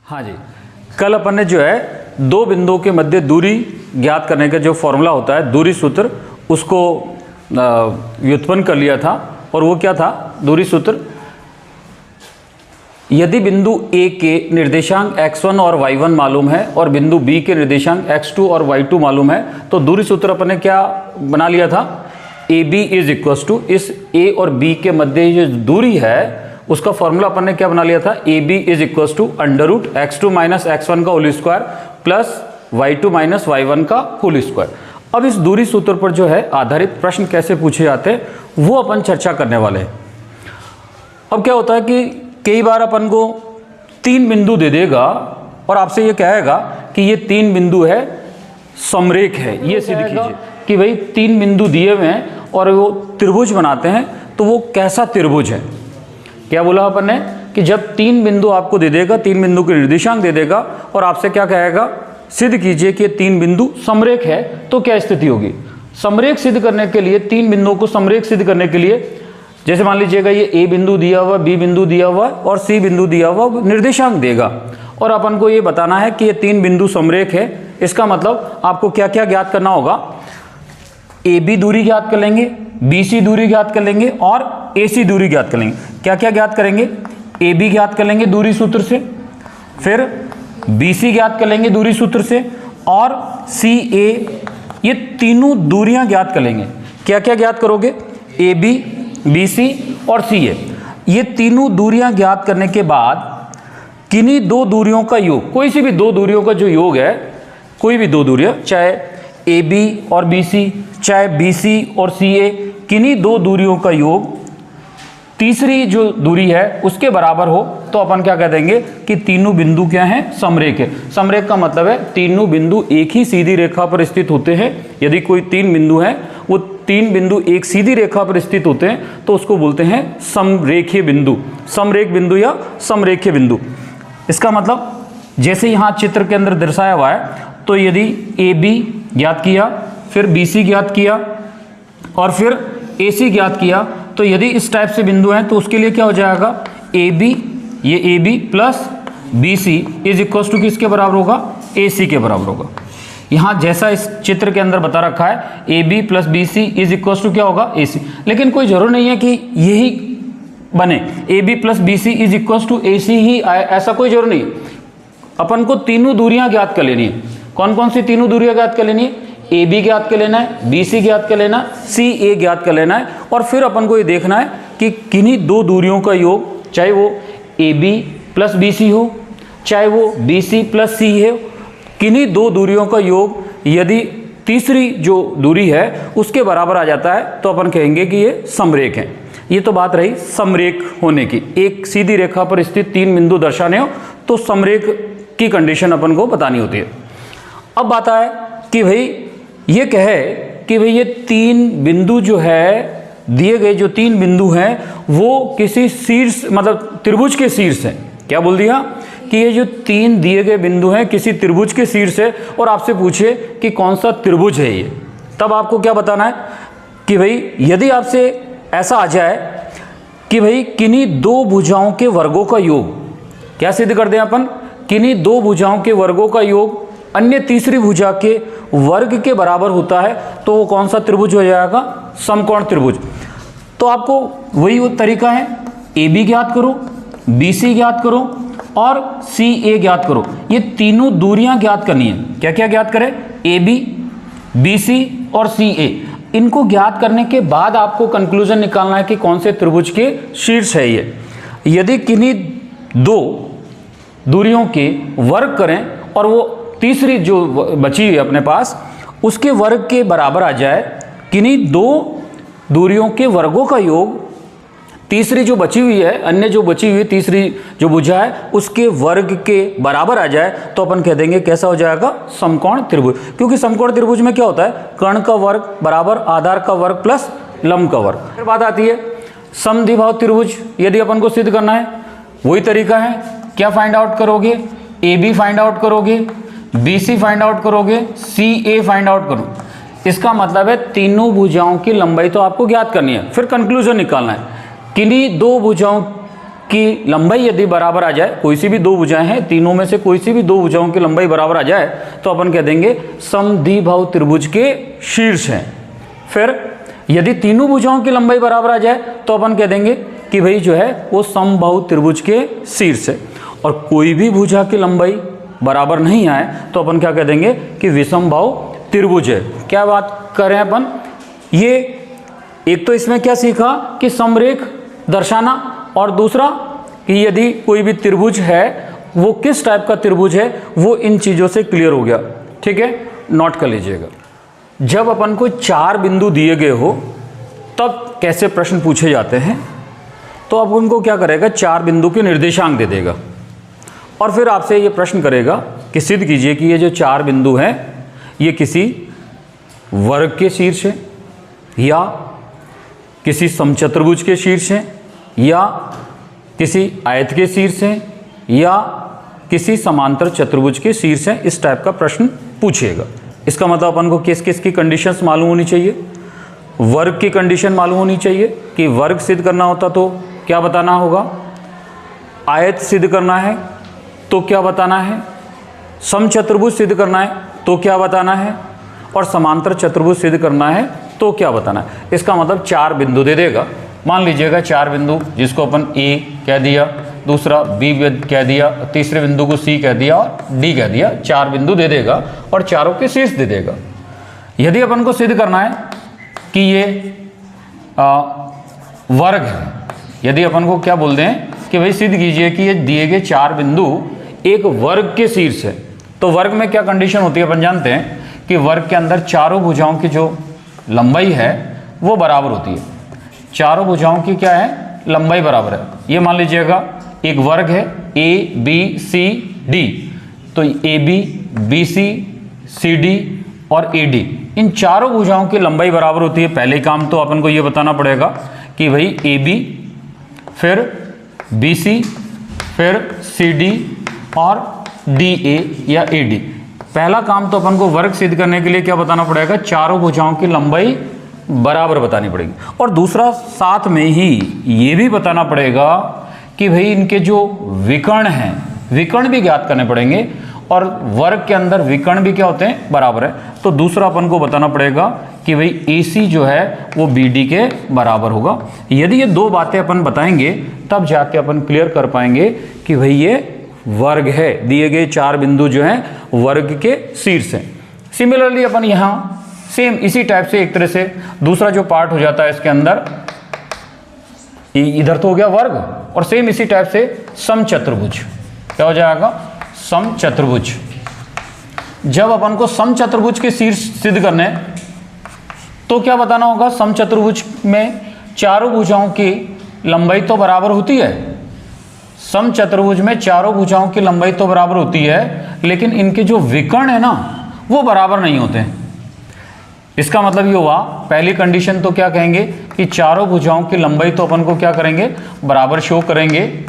हाँ जी, कल अपन ने जो है दो बिंदुओं के मध्य दूरी ज्ञात करने का जो फॉर्मूला होता है दूरी सूत्र, उसको व्युत्पन्न कर लिया था। और वो क्या था दूरी सूत्र? यदि बिंदु A के निर्देशांक x1 और y1 मालूम है और बिंदु B के निर्देशांक x2 और y2 मालूम है, तो दूरी सूत्र अपन ने क्या बना लिया था? AB इज इक्वल टू इस A और B के मध्य जो दूरी है उसका फॉर्मूला अपन ने क्या बना लिया था? AB is equal to under root x2 minus x1 का whole square plus y2 minus y1 का होल स्क्वायर। अब इस दूरी सूत्र पर जो है आधारित प्रश्न कैसे पूछे जाते हैं वो अपन चर्चा करने वाले हैं। अब क्या होता है कि कई बार अपन को तीन बिंदु दे देगा और आपसे ये कहेगा कि ये तीन बिंदु है समरेख है, ये सिद्ध कीजिए कि भाई तीन बिंदु दिए हुए हैं और वो त्रिभुज बनाते हैं, तो वो कैसा त्रिभुज है। क्या बोला अपन ने कि जब तीन बिंदु आपको दे देगा, तीन बिंदु के निर्देशांक दे देगा और आपसे क्या कहेगा, सिद्ध कीजिए कि तीन बिंदु समरेख है, तो क्या स्थिति होगी। समरेख सिद्ध करने के लिए, तीन बिंदुओं को समरेख सिद्ध करने के लिए, जैसे मान लीजिएगा ये A बिंदु दिया हुआ, B बिंदु दिया हुआ और C बिंदु दिया हुआ निर्देशांक देगा और अपन को ये बताना है कि ये तीन बिंदु समरेख है। इसका मतलब आपको क्या क्या ज्ञात करना होगा? AB दूरी ज्ञात कर लेंगे, BC दूरी ज्ञात कर लेंगे और AC दूरी ज्ञात कर लेंगे। क्या क्या ज्ञात करेंगे? AB ज्ञात कर लेंगे दूरी सूत्र से, फिर BC ज्ञात कर लेंगे दूरी सूत्र से और CA, ये तीनों दूरियां ज्ञात कर लेंगे। क्या क्या ज्ञात करोगे? AB, BC और CA, ये तीनों दूरियां ज्ञात करने के बाद किन्हीं दो दूरियों का योग, कोई सी भी दो दूरियों का जो योग है, कोई भी दो दूरियां, चाहे AB और BC, चाहे BC और CA, किन्हीं दो दूरियों का योग तीसरी जो दूरी है उसके बराबर हो, तो अपन क्या कह देंगे कि तीनों बिंदु क्या हैं? समरेख है। समरेख का मतलब है तीनों बिंदु एक ही सीधी रेखा पर स्थित होते हैं। यदि कोई तीन बिंदु हैं, वो तीन बिंदु एक सीधी रेखा पर स्थित होते हैं, तो उसको बोलते हैं समरेखीय बिंदु, समरेख बिंदु या समरेखीय बिंदु। इसका मतलब जैसे यहाँ चित्र के अंदर दर्शाया हुआ है, तो यदि AB ज्ञात किया, फिर BC ज्ञात किया और फिर AC ज्ञात किया, तो यदि इस टाइप से बिंदु हैं तो उसके लिए क्या हो जाएगा? AB, ये AB plus BC is equal to किसके बराबर होगा? AC के बराबर होगा। यहाँ जैसा इस चित्र के अंदर बता रखा है AB plus BC is equal to क्या होगा? AC। लेकिन कोई जरूर नहीं है कि यही बने, AB plus BC is equal to AC ही आए, ऐसा कोई जरूर नहीं। अपन को तीनों दूरियां ज्ञात कर लेनी है। कौन कौन सी तीनों दूरियां ज्ञात कर लेनी है? AB ज्ञात कर लेना है, BC ज्ञात कर लेना है, CA ज्ञात कर लेना है और फिर अपन को ये देखना है कि किन्हीं दो दूरियों का योग, चाहे वो AB प्लस BC हो, चाहे वो BC प्लस C है, किन्हीं दो दूरियों का योग यदि तीसरी जो दूरी है उसके बराबर आ जाता है, तो अपन कहेंगे कि ये समरेख है। ये तो बात रही समरेख होने की। एक सीधी रेखा पर स्थित तीन बिंदु दर्शाने हो तो समरेख की कंडीशन अपन को बतानी होती है। अब बात है कि भाई ये कहे कि भाई ये तीन बिंदु जो है, दिए गए जो तीन बिंदु हैं वो किसी शीर्ष मतलब त्रिभुज के शीर्ष है। क्या बोल दिया कि ये जो तीन दिए गए बिंदु हैं किसी त्रिभुज के शीर्ष है और आपसे पूछे कि कौन सा त्रिभुज है ये, तब आपको क्या बताना है कि भाई यदि आपसे ऐसा आ जाए कि भाई किन्हीं दो भुजाओं के वर्गों का योग, क्या सिद्ध कर दें अपन? किन्हीं दो भुजाओं के वर्गों का योग अन्य तीसरी भुजा के वर्ग के बराबर होता है, तो वो कौन सा त्रिभुज हो जाएगा? समकोण त्रिभुज। तो आपको वही वो तरीका है, AB ज्ञात करो, BC ज्ञात करो और CA ज्ञात करो। ये तीनों दूरियां ज्ञात करनी है। क्या क्या ज्ञात करें? AB, BC और CA। इनको ज्ञात करने के बाद आपको कंक्लूजन निकालना है कि कौन से त्रिभुज के शीर्ष है ये। यदि किन्हीं दो दूरियों के वर्ग करें और वो तीसरी जो बची हुई है अपने पास उसके वर्ग के बराबर आ जाए, किन्हीं दो दूरियों के वर्गों का योग तीसरी जो बची हुई है, अन्य जो बची हुई तीसरी जो भुजा है उसके वर्ग के बराबर आ जाए, तो अपन कह देंगे कैसा हो जाएगा? समकोण त्रिभुज। क्योंकि समकोण त्रिभुज में क्या होता है? कर्ण का वर्ग बराबर आधार का वर्ग प्लस लंब का वर्ग। फिर बात आती है समद्विबाहु त्रिभुज। यदि अपन को सिद्ध करना है, वही तरीका है। क्या फाइंड आउट करोगे? AB फाइंड आउट करोगे, BC फाइंड आउट करोगे, CA फाइंड आउट करो। इसका मतलब है तीनों भुजाओं की लंबाई तो आपको ज्ञात करनी है, फिर कंक्लूजन निकालना है। किन्हीं दो भुजाओं की लंबाई यदि बराबर आ जाए, कोई सी भी दो भुजाएं हैं, तीनों में से कोई सी भी दो भुजाओं की लंबाई बराबर आ जाए तो अपन कह देंगे समद्विबाहु त्रिभुज के शीर्ष हैं। फिर यदि तीनों भुजाओं की लंबाई बराबर आ जाए तो अपन कह देंगे कि भाई जो है वो समबाहु त्रिभुज के शीर्ष है। और कोई भी भुजा की लंबाई बराबर नहीं आए तो अपन क्या कह देंगे कि विषमबाहु त्रिभुज है। क्या बात करें अपन, ये एक तो इसमें क्या सीखा कि समरेख दर्शाना, और दूसरा कि यदि कोई भी त्रिभुज है वो किस टाइप का त्रिभुज है, वो इन चीज़ों से क्लियर हो गया। ठीक है, नोट कर लीजिएगा। जब अपन को 4 बिंदु दिए गए हो तब कैसे प्रश्न पूछे जाते हैं, तो अब उनको क्या करेगा, 4 बिंदु के निर्देशांक दे देगा और फिर आपसे ये प्रश्न करेगा कि सिद्ध कीजिए कि ये जो 4 बिंदु हैं ये किसी वर्ग के शीर्ष है, या किसी समचतुर्भुज के शीर्ष है, या किसी आयत के शीर्ष है, या किसी समांतर चतुर्भुज के शीर्ष है। इस टाइप का प्रश्न पूछिएगा। इसका मतलब अपन को किस किस की कंडीशंस मालूम होनी चाहिए, वर्ग की कंडीशन मालूम होनी चाहिए कि वर्ग सिद्ध करना होता तो क्या बताना होगा, आयत सिद्ध करना है तो क्या बताना है, समचतुर्भुज सिद्ध करना है तो क्या बताना है, और समांतर चतुर्भुज सिद्ध करना है तो क्या बताना है। इसका मतलब 4 बिंदु दे देगा। मान लीजिएगा 4 बिंदु, जिसको अपन A कह दिया, दूसरा B कह दिया, तीसरे बिंदु को C कह दिया और D कह दिया। 4 बिंदु दे देगा और चारों के शीर्ष दे देगा। यदि अपन को सिद्ध करना है कि ये वर्ग है, यदि अपन को क्या बोल दें कि भाई सिद्ध कीजिए कि ये दिए गए 4 बिंदु एक वर्ग के शीर्ष है, तो वर्ग में क्या कंडीशन होती है, अपन जानते हैं कि वर्ग के अंदर चारों भुजाओं की जो लंबाई है वो बराबर होती है। चारों भुजाओं की क्या है, लंबाई बराबर है। ये मान लीजिएगा एक वर्ग है A B C D, तो AB BC CD और AD, इन चारों भुजाओं की लंबाई बराबर होती है। पहले काम तो अपन को ये बताना पड़ेगा कि भाई AB फिर BC फिर CD और DA या AD। पहला काम तो अपन को वर्ग सिद्ध करने के लिए क्या बताना पड़ेगा, चारों भुजाओं की लंबाई बराबर बतानी पड़ेगी। और दूसरा साथ में ही ये भी बताना पड़ेगा कि भाई इनके जो विकर्ण हैं, विकर्ण भी ज्ञात करने पड़ेंगे, और वर्ग के अंदर विकर्ण भी क्या होते हैं, बराबर है। तो दूसरा अपन को बताना पड़ेगा कि भाई AC जो है वो BD के बराबर होगा। यदि ये 2 बातें अपन बताएंगे तब जाके अपन क्लियर कर पाएंगे कि भाई ये वर्ग है। दिए गए 4 बिंदु जो हैं वर्ग के शीर्ष हैं। सिमिलरली अपन यहाँ सेम इसी टाइप से एक तरह से दूसरा जो पार्ट हो जाता है इसके अंदर, इधर तो हो गया वर्ग, और सेम इसी टाइप से समचतुर्भुज। क्या हो जाएगा, समचतुर्भुज। जब अपन को समचतुर्भुज के शीर्ष सिद्ध करने तो क्या बताना होगा, समचतुर्भुज में चारों भुजाओं की लंबाई तो बराबर होती है। समचतुर्भुज में चारों भुजाओं की लंबाई तो बराबर होती है, लेकिन इनके जो विकर्ण है ना वो बराबर नहीं होते हैं। इसका मतलब ये हुआ, पहली कंडीशन तो क्या कहेंगे कि चारों भुजाओं की लंबाई तो अपन को क्या करेंगे, बराबर शो करेंगे,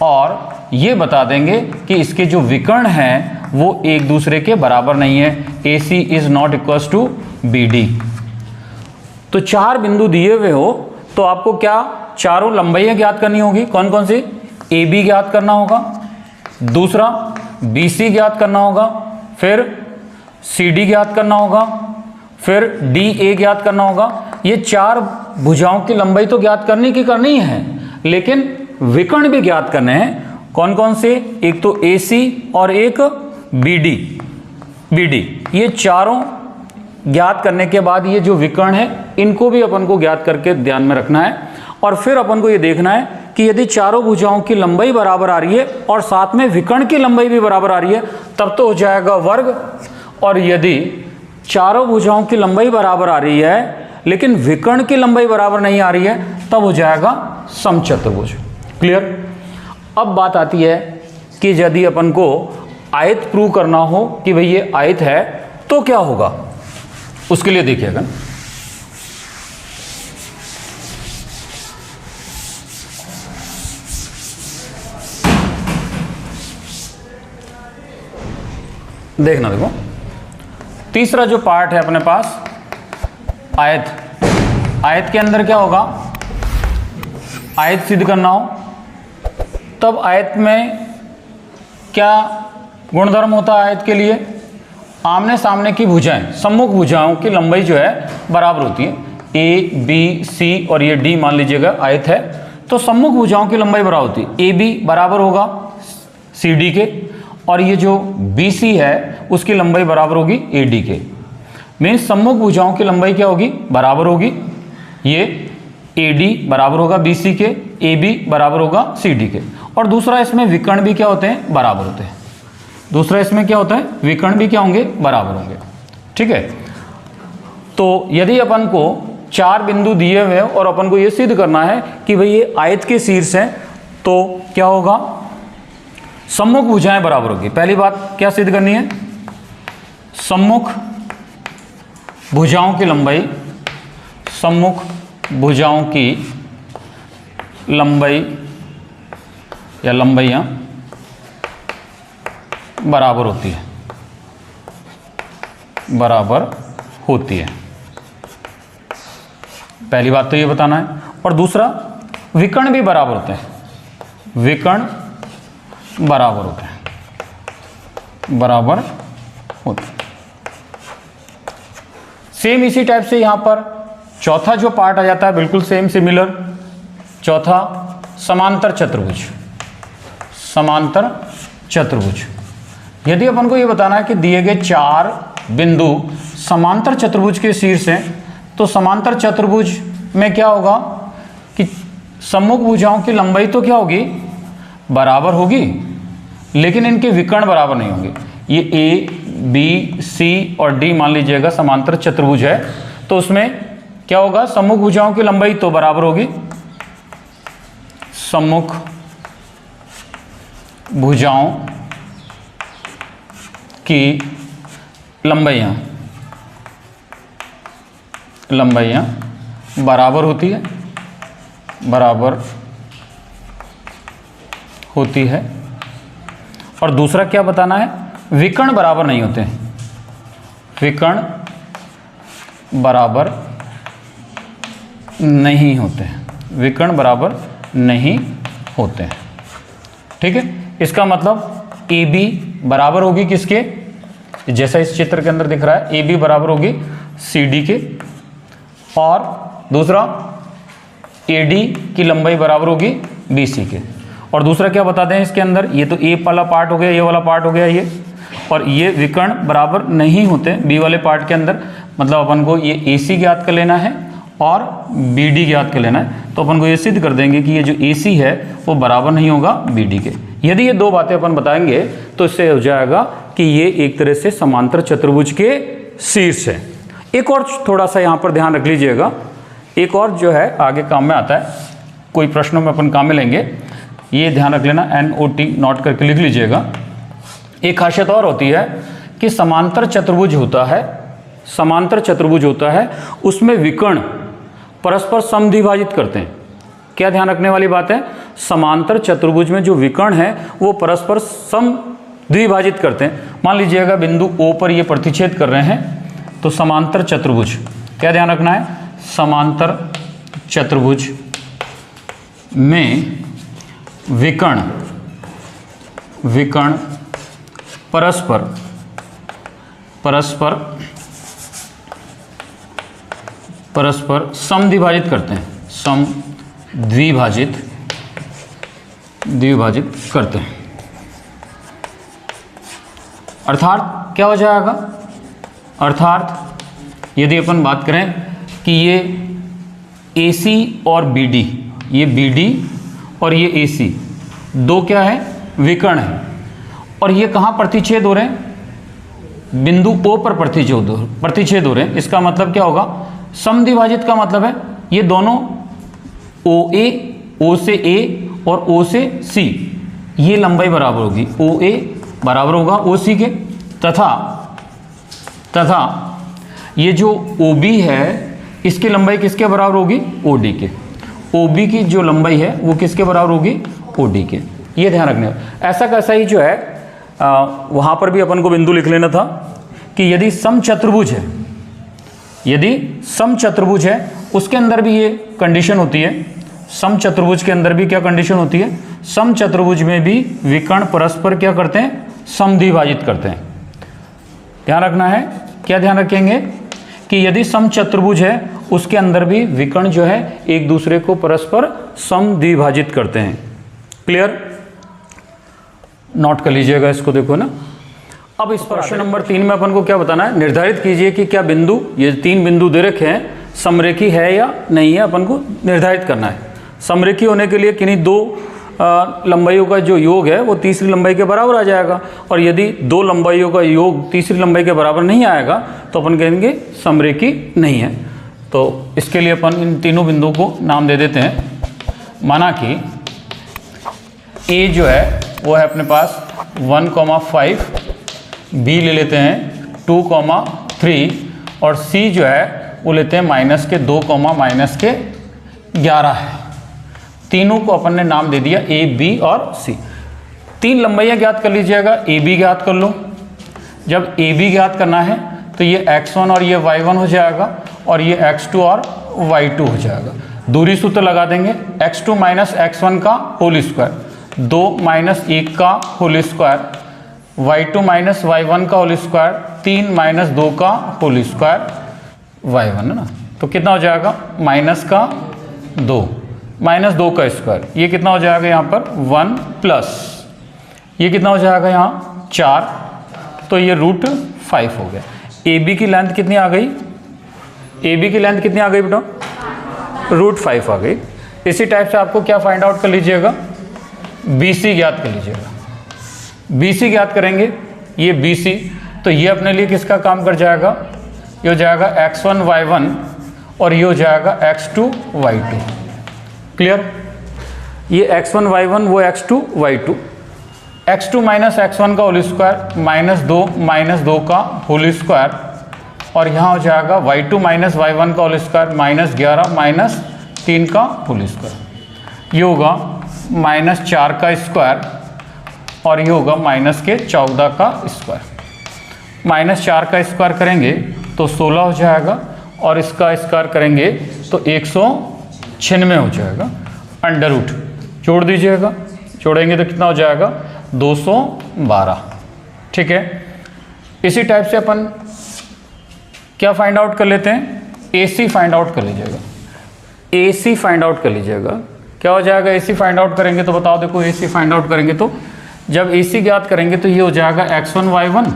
और ये बता देंगे कि इसके जो विकर्ण हैं वो एक दूसरे के बराबर नहीं है। AC is not equals to BD। तो 4 बिंदु दिए हुए हो तो आपको क्या चारों लंबाइयां ज्ञात करनी होगी। कौन कौन सी, AB ज्ञात करना होगा, दूसरा BC ज्ञात करना होगा, फिर CD ज्ञात करना होगा, फिर DA ज्ञात करना होगा। ये 4 भुजाओं की लंबाई तो ज्ञात करनी है, लेकिन विकर्ण भी ज्ञात करने हैं। कौन कौन से, एक तो AC और एक BD। ये चारों ज्ञात करने के बाद ये जो विकर्ण है इनको भी अपन को ज्ञात करके ध्यान में रखना है। और फिर अपन को ये देखना है कि यदि चारों भुजाओं की लंबाई बराबर आ रही है और साथ में विकर्ण की लंबाई भी बराबर आ रही है तब तो हो जाएगा वर्ग। और यदि चारों भुजाओं की लंबाई बराबर आ रही है लेकिन विकर्ण की लंबाई बराबर नहीं आ रही है तब हो जाएगा समचतुर्भुज। क्लियर। अब बात आती है कि यदि अपन को आयत प्रूव करना हो कि भाई ये आयत है तो क्या होगा, उसके लिए देखिएगा। देखना, देखो तीसरा जो पार्ट है अपने पास आयत। आयत के अंदर क्या होगा, आयत सिद्ध करना हो तब आयत में क्या गुणधर्म होता है आयत के लिए? आमने सामने की भुजाएं, सम्मुख भुजाओं की लंबाई जो है बराबर होती है। ए बी सी और ये डी मान लीजिएगा आयत है, तो सम्मुख भुजाओं की लंबाई बराबर होती है। ए बी बराबर होगा सी डी के, और ये जो बी सी है उसकी लंबाई बराबर होगी ए डी के। मीन्स सम्मुख भुजाओं की लंबाई क्या होगी? बराबर होगी। ये ए डी बराबर होगा बी सी के, ए बी बराबर होगा सी डी के। और दूसरा इसमें विकर्ण भी क्या होते हैं? बराबर होते हैं। दूसरा इसमें क्या होता है? विकर्ण भी क्या होंगे? बराबर होंगे। ठीक है। तो यदि अपन को 4 बिंदु दिए हुए हैं और अपन को ये सिद्ध करना है कि भाई ये आयत के शीर्ष हैं, तो क्या होगा? सम्मुख भुजाएं बराबर होगी। पहली बात क्या सिद्ध करनी है? सम्मुख भुजाओं की लंबाई, सम्मुख भुजाओं की लंबाई या लंबाइयां बराबर होती है, बराबर होती है। पहली बात तो ये बताना है। और दूसरा, विकर्ण भी बराबर होते हैं। विकर्ण बराबर होते हैं, बराबर होते हैं। सेम इसी टाइप से यहां पर चौथा जो पार्ट आ जाता है, बिल्कुल सेम सिमिलर। चौथा, समांतर चतुर्भुज। समांतर चतुर्भुज, यदि अपन को ये बताना है कि दिए गए 4 बिंदु समांतर चतुर्भुज के शीर्ष हैं, तो समांतर चतुर्भुज में क्या होगा कि सम्मुख भुजाओं की लंबाई तो क्या होगी? बराबर होगी, लेकिन इनके विकर्ण बराबर नहीं होंगे। ये ए बी सी और डी मान लीजिएगा समांतर चतुर्भुज है, तो उसमें क्या होगा? सम्मुख भुजाओं की लंबाई तो बराबर होगी, सम्मुख भुजाओं की लंबाइयां बराबर होती है, बराबर होती है। और दूसरा क्या बताना है? विकर्ण बराबर नहीं होते हैं। विकर्ण बराबर नहीं होते हैं, विकर्ण बराबर नहीं होते हैं। ठीक है। इसका मतलब ए बी बराबर होगी किसके? जैसा इस चित्र के अंदर दिख रहा है, ए बी बराबर होगी सी डी के। और दूसरा, ए डी की लंबाई बराबर होगी बी सी के। और दूसरा क्या बताते हैं इसके अंदर? ये तो ए वाला पार्ट हो गया, ये वाला पार्ट हो गया ये, और ये विकर्ण बराबर नहीं होते बी वाले पार्ट के अंदर। मतलब अपन को ये ए सी ज्ञात कर लेना है और बी डी ज्ञात कर लेना है। तो अपन को ये सिद्ध कर देंगे कि ये जो ए सी है वो बराबर नहीं होगा बी डी के। यदि ये 2 बातें अपन बताएंगे तो इससे हो जाएगा कि ये एक तरह से समांतर चतुर्भुज के शीर्ष है। एक और थोड़ा सा यहाँ पर ध्यान रख लीजिएगा, एक और जो है आगे काम में आता है, कोई प्रश्नों में अपन काम में लेंगे, ये ध्यान रख लेना, NOT नोट करके लिख लीजिएगा। एक खासियत और होती है कि समांतर चतुर्भुज होता है, समांतर चतुर्भुज होता है, उसमें विकर्ण परस्पर समद्विभाजित करते हैं। क्या ध्यान रखने वाली बात है? समांतर चतुर्भुज में जो विकर्ण है वो परस्पर समद्विभाजित करते हैं। मान लीजिएगा बिंदु O पर ये प्रतिच्छेद कर रहे हैं, तो समांतर चतुर्भुज, क्या ध्यान रखना है? समांतर चतुर्भुज में विकर्ण परस्पर समद्विभाजित करते हैं, द्विभाजित करते हैं। अर्थात क्या हो जाएगा? अर्थात यदि अपन बात करें कि ये AC और BD, ये BD और ये AC, 2 क्या है? विकर्ण है। और ये कहाँ प्रतिच्छेद हो रहे हैं? बिंदु O पर प्रतिच्छेद हो रहे हैं। इसका मतलब क्या होगा? समद्विभाजित का मतलब है ये दोनों OA, O से A और O से C, ये लंबाई बराबर होगी। OA बराबर होगा OC के, तथा ये जो OB है इसकी लंबाई किसके बराबर होगी? OD के। OB की जो लंबाई है वो किसके बराबर होगी? OD के। ये ध्यान रखने, ऐसा कैसा ही जो है वहाँ पर भी अपन को बिंदु लिख लेना था कि यदि समचतुर्भुज है, यदि समचतुर्भुज है उसके अंदर भी ये कंडीशन होती है। समचतुर्भुज के अंदर भी क्या कंडीशन होती है? समचतुर्भुज में भी विकर्ण परस्पर क्या करते हैं, समद्विभाजित करते हैं। ध्यान रखना है, क्या ध्यान रखेंगे कि यदि समचतुर्भुज है उसके अंदर भी विकर्ण जो है एक दूसरे को परस्पर समद्विभाजित करते हैं। क्लियर, नोट कर लीजिएगा इसको, देखो ना। अब इस प्रश्न नंबर 3 में अपन को क्या बताना है, निर्धारित कीजिए कि क्या बिंदु, ये 3 बिंदु दे रखे हैं, समरेखी है या नहीं है, अपन को निर्धारित करना है। समरेखी होने के लिए किन्हीं 2 लंबाइयों का जो योग है वो तीसरी लंबाई के बराबर आ जाएगा, और यदि 2 लंबाइयों का योग तीसरी लंबाई के बराबर नहीं आएगा तो अपन कहेंगे समरेखी नहीं है। तो इसके लिए अपन इन तीनों बिंदुओं को नाम दे देते हैं। माना कि ए जो है वो है अपने पास 1,5, बी ले लेते हैं 2,3, और सी जो है वो लेते हैं -2,-11 है। तीनों को अपन ने नाम दे दिया ए, बी और सी। 3 लंबाइयाँ ज्ञात कर लीजिएगा, ए बी ज्ञात कर लो। जब ए बी ज्ञात करना है तो ये x1 और ये y1 हो जाएगा, और ये x2 और y2 हो जाएगा। दूरी सूत्र लगा देंगे, x2 - x1 का होल स्क्वायर, 2 - 1 का होल स्क्वायर, y2 - y1 का होल स्क्वायर, 3 - 2 का होल स्क्वायर, y1 है ना। तो कितना हो जाएगा, -2 का स्क्वायर, ये कितना हो जाएगा यहाँ पर 1 प्लस ये कितना हो जाएगा यहाँ 4, तो ये √5 हो गया। ए बी की लेंथ कितनी आ गई, ए बी की लेंथ कितनी आ गई बेटा, √5 आ गई। इसी टाइप से आपको क्या फाइंड आउट कर लीजिएगा, बी सी ज्ञात कर लीजिएगा। बी सी ज्ञात करेंगे, ये बी सी, तो ये अपने लिए किसका काम कर जाएगा, ये हो जाएगा x1 y1 और ये हो जाएगा x2 y2। क्लियर, ये x1 y1 वो x2 y2, x2 - x1 का होल स्क्वायर, -2 का होल स्क्वायर, और यहाँ हो जाएगा y2 - y1 का होल स्क्वायर, -11 - 3 का होल स्क्वायर, ये होगा -4 का स्क्वायर, और ये होगा -14 का स्क्वायर। -4 का स्क्वायर करेंगे तो 16 हो जाएगा, और इसका स्क्वायर करेंगे तो 196 हो जाएगा। अंडर रूट जोड़ दीजिएगा, जोड़ेंगे तो कितना हो जाएगा 212। ठीक है, इसी टाइप से अपन क्या फाइंड आउट कर लेते हैं, AC फाइंड आउट कर लीजिएगा। AC फाइंड आउट कर लीजिएगा, क्या हो जाएगा, AC फाइंड आउट करेंगे तो बताओ, देखो AC फाइंड आउट करेंगे तो जब AC ज्ञात करेंगे तो ये हो जाएगा x1 y1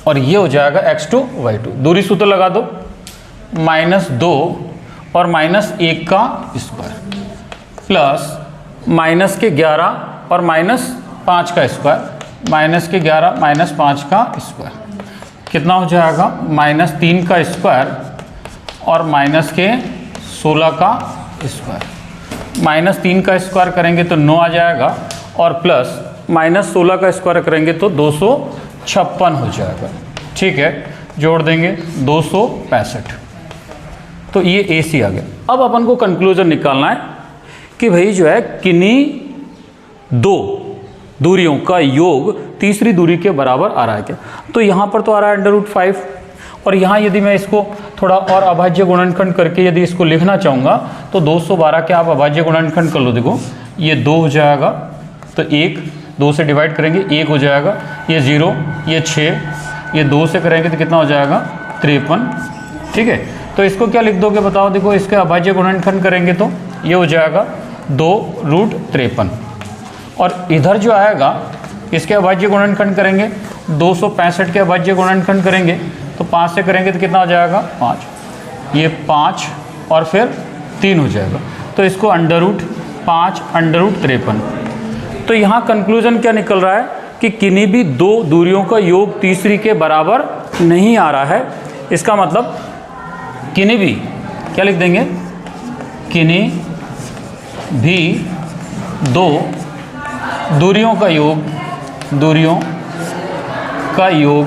और ये हो जाएगा x2 y2। दूरी सूत्र लगा दो, -2 और -1 का स्क्वायर प्लस -11 और -5 का स्क्वायर, -11 -5 का स्क्वायर, कितना हो जाएगा -3 का स्क्वायर और -16 का स्क्वायर। -3 का स्क्वायर करेंगे तो 9 आ जाएगा, और प्लस -16 का स्क्वायर करेंगे तो 256 हो जाएगा। ठीक है, जोड़ देंगे 265। तो ये AC आ गया। अब अपन को कंक्लूजन निकालना है कि भाई जो है किन्हीं 2 दूरियों का योग तीसरी दूरी के बराबर आ रहा है क्या। तो यहाँ पर तो आ रहा है √5, और यहाँ यदि मैं इसको थोड़ा और अभाज्य गुणनखंड करके यदि इसको लिखना चाहूँगा तो 212 के आप अभाज्य गुणनखंड कर लो। देखो ये 2 हो जाएगा, तो 1 2 से डिवाइड करेंगे 1 हो जाएगा, ये 0, ये 6, ये 2 से करेंगे तो कितना हो जाएगा 53। ठीक है, तो इसको क्या लिख दोगे बताओ, देखो इसके अभाज्य गुणनखंड करेंगे तो ये हो जाएगा 2√53, और इधर जो आएगा इसके अभाज्य गुणनखंड करेंगे 265 के अभाज्य गुणनखंड करेंगे तो 5 से करेंगे तो कितना हो जाएगा 5, ये 5 और फिर 3 हो जाएगा, तो इसको √5 √53। तो यहाँ कंक्लूजन क्या निकल रहा है कि किन्हीं भी 2 दूरियों का योग तीसरी के बराबर नहीं आ रहा है। इसका मतलब किन्हीं भी, क्या लिख देंगे, किन्हीं भी 2 दूरियों का योग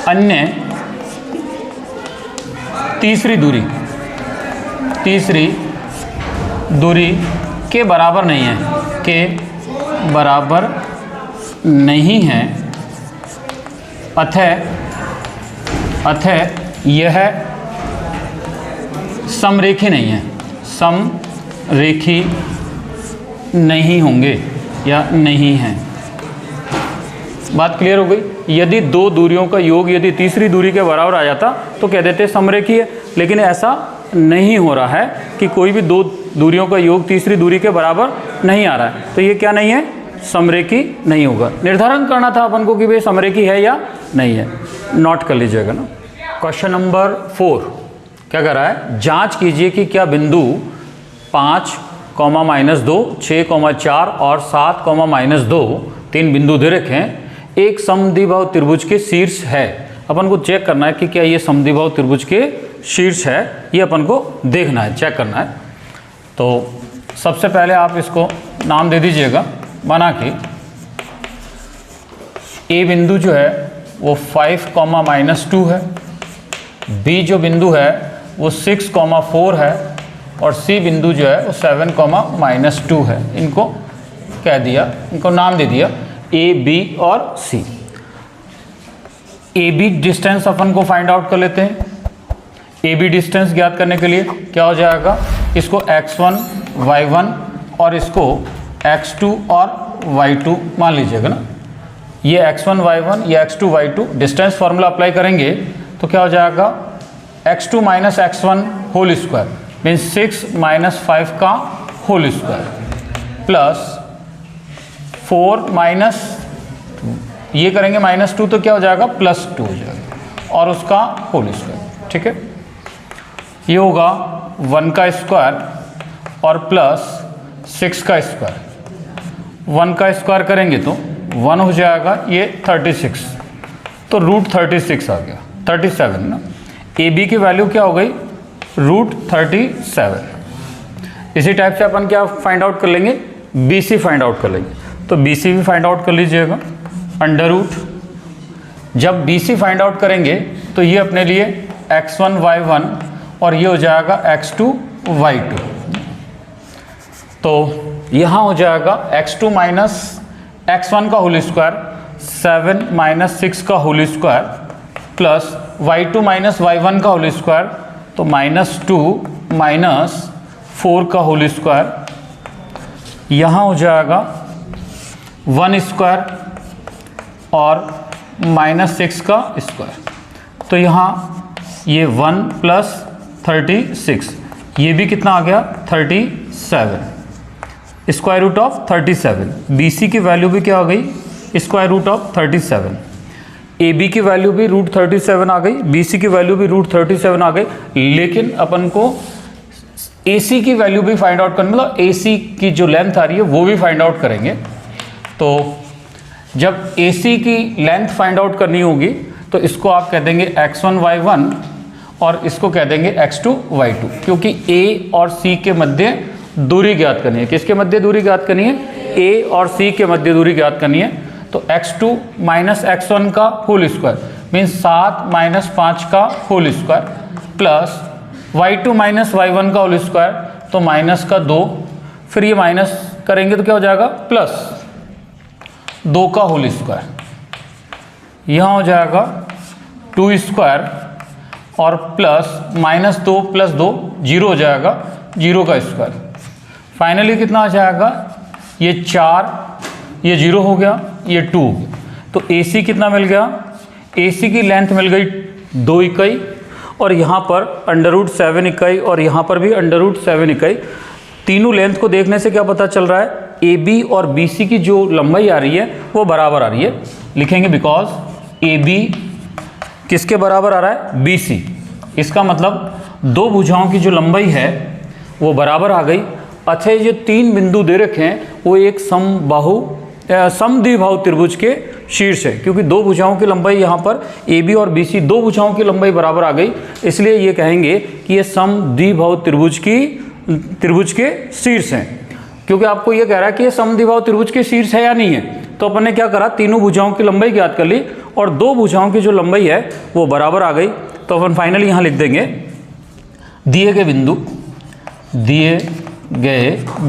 अन्य तीसरी दूरी के बराबर नहीं है, अतः यह समरेखी नहीं होंगे या नहीं हैं। बात क्लियर हो गई। यदि दो दूरियों का योग यदि तीसरी दूरी के बराबर आ जाता तो कह देते समरेखी है, लेकिन ऐसा नहीं हो रहा है कि कोई भी दो दूरियों का योग तीसरी दूरी के बराबर नहीं आ रहा है, तो ये क्या नहीं है, समरेखी नहीं होगा। निर्धारण करना था अपन को कि भाई समरेखी है या नहीं है, नोट कर लीजिएगा ना। क्वेश्चन नंबर 4 क्या कर रहा है, जांच कीजिए कि क्या बिंदु 5, -2, 6, 4 और 7, -2 तीन बिंदु दे रखे हैं, एक समद्विबाहु त्रिभुज के शीर्ष है। अपन को चेक करना है कि क्या ये समद्विबाहु त्रिभुज के शीर्ष है, ये अपन को देखना है, चेक करना है। तो सबसे पहले आप इसको नाम दे दीजिएगा बना के, ए बिंदु जो है वो 5, -2 है, बी जो बिंदु है वो 6, 4 है और सी बिंदु जो है वो 7, -2 है। इनको कह दिया, इनको नाम दे दिया ए, बी और सी। ए बी डिस्टेंस अपन को फाइंड आउट कर लेते हैं। ए बी डिस्टेंस ज्ञात करने के लिए क्या हो जाएगा, इसको x1, y1 और इसको x2 और y2 मान लीजिएगा ना। ये x1, y1, ये x2, y2 distance formula apply करेंगे तो क्या हो जाएगा, x2 - x1 whole square means 6 - 5 का होल स्क्वायर प्लस 4 ये करेंगे -2 तो क्या हो जाएगा, +2 हो जाएगा और उसका होल स्क्वायर। ठीक है, ये होगा 1 का स्क्वायर और प्लस 6 का स्क्वायर। 1 का स्क्वायर करेंगे तो 1 हो जाएगा, ये 36 तो √36 आ गया, 37 ना। ए बी की वैल्यू क्या हो गई, √37। इसी टाइप से अपन क्या फाइंड आउट कर लेंगे, बी सी फाइंड आउट कर लेंगे। तो बी सी भी फाइंड आउट कर लीजिएगा, √। जब बी सी फाइंड आउट करेंगे तो ये अपने लिए x1, y1 और ये हो जाएगा x2, y2। तो यहाँ हो जाएगा x2 - x1 का होल स्क्वायर 7 - 6 का whole square plus y2 - y1 का होल स्क्वायर तो -2 - 4 का होल स्क्वायर। यहाँ हो जाएगा 1 स्क्वायर और -6 का स्क्वायर। तो यहाँ ये 1 + 36, ये भी कितना आ गया, 37, square root of 37। B C की वैल्यू भी क्या हो गई, square root of 37। A B की वैल्यू भी √37 आ गई, बी सी की वैल्यू भी √37 आ गई। लेकिन अपन को ए सी की वैल्यू भी फाइंड आउट करनी, मतलब ए सी की जो लेंथ आ रही है वो भी फाइंड आउट करेंगे। तो जब ए सी की लेंथ फाइंड आउट करनी होगी तो इसको आप कह देंगे x1, y1 और इसको कह देंगे x2, y2, क्योंकि ए और सी के मध्य दूरी ज्ञात करनी है। किसके मध्य दूरी ज्ञात करनी है, ए और सी के मध्य दूरी ज्ञात करनी है। तो x2 - x1 का होल स्क्वायर मीन्स 7 - 5 का whole square plus y2 - y1 का होल स्क्वायर तो -2, फिर ये माइनस करेंगे तो क्या हो जाएगा, +2 का होल स्क्वायर। यहाँ हो जाएगा 2 स्क्वायर और प्लस -2 + 2 0 हो जाएगा, 0 का स्क्वायर। फाइनली कितना आ जाएगा, ये 4, ये 0 हो गया, ये 2 हो गया। तो AC कितना मिल गया, AC की लेंथ मिल गई 2 इकाई और यहाँ पर √7 इकाई और यहाँ पर भी √7 इकाई। तीनों लेंथ को देखने से क्या पता चल रहा है, AB और BC की जो लंबाई आ रही है वो बराबर आ रही है। लिखेंगे बिकॉज AB किसके बराबर आ रहा है, BC। इसका मतलब दो भुजाओं की जो लंबाई है वो बराबर आ गई। अच्छा, ये जो तीन बिंदु दे रखे हैं वो एक समद्विबाहु त्रिभुज के शीर्ष है, क्योंकि दो भुजाओं की लंबाई यहाँ पर AB और BC दो भुजाओं की लंबाई बराबर आ गई, इसलिए ये कहेंगे कि ये समद्विबाहु त्रिभुज के शीर्ष हैं। क्योंकि आपको ये कह रहा है कि ये समद्विबाहु त्रिभुज के शीर्ष है या नहीं है, तो अपन ने क्या करा, तीनों भुजाओं की लंबाई ज्ञात कर ली और दो भुजाओं की जो लंबाई है वो बराबर आ गई। तो अपन फाइनली यहाँ लिख देंगे दिए गए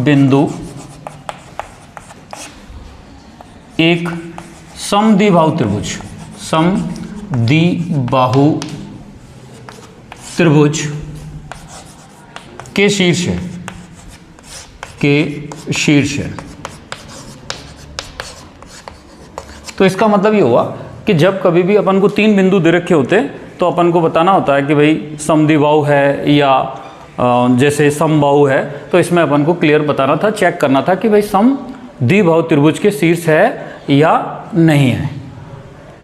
बिंदु एक समद्विबाहु त्रिभुज के शीर्ष है, शीर्ष है। तो इसका मतलब ये हुआ कि जब कभी भी अपन को 3 बिंदु दे रखे होते तो अपन को बताना होता है कि भाई समद्विबाहु है या जैसे समबाहु है, तो इसमें अपन को क्लियर बताना था, चेक करना था कि भाई समद्विबाहु त्रिभुज के शीर्ष है या नहीं है।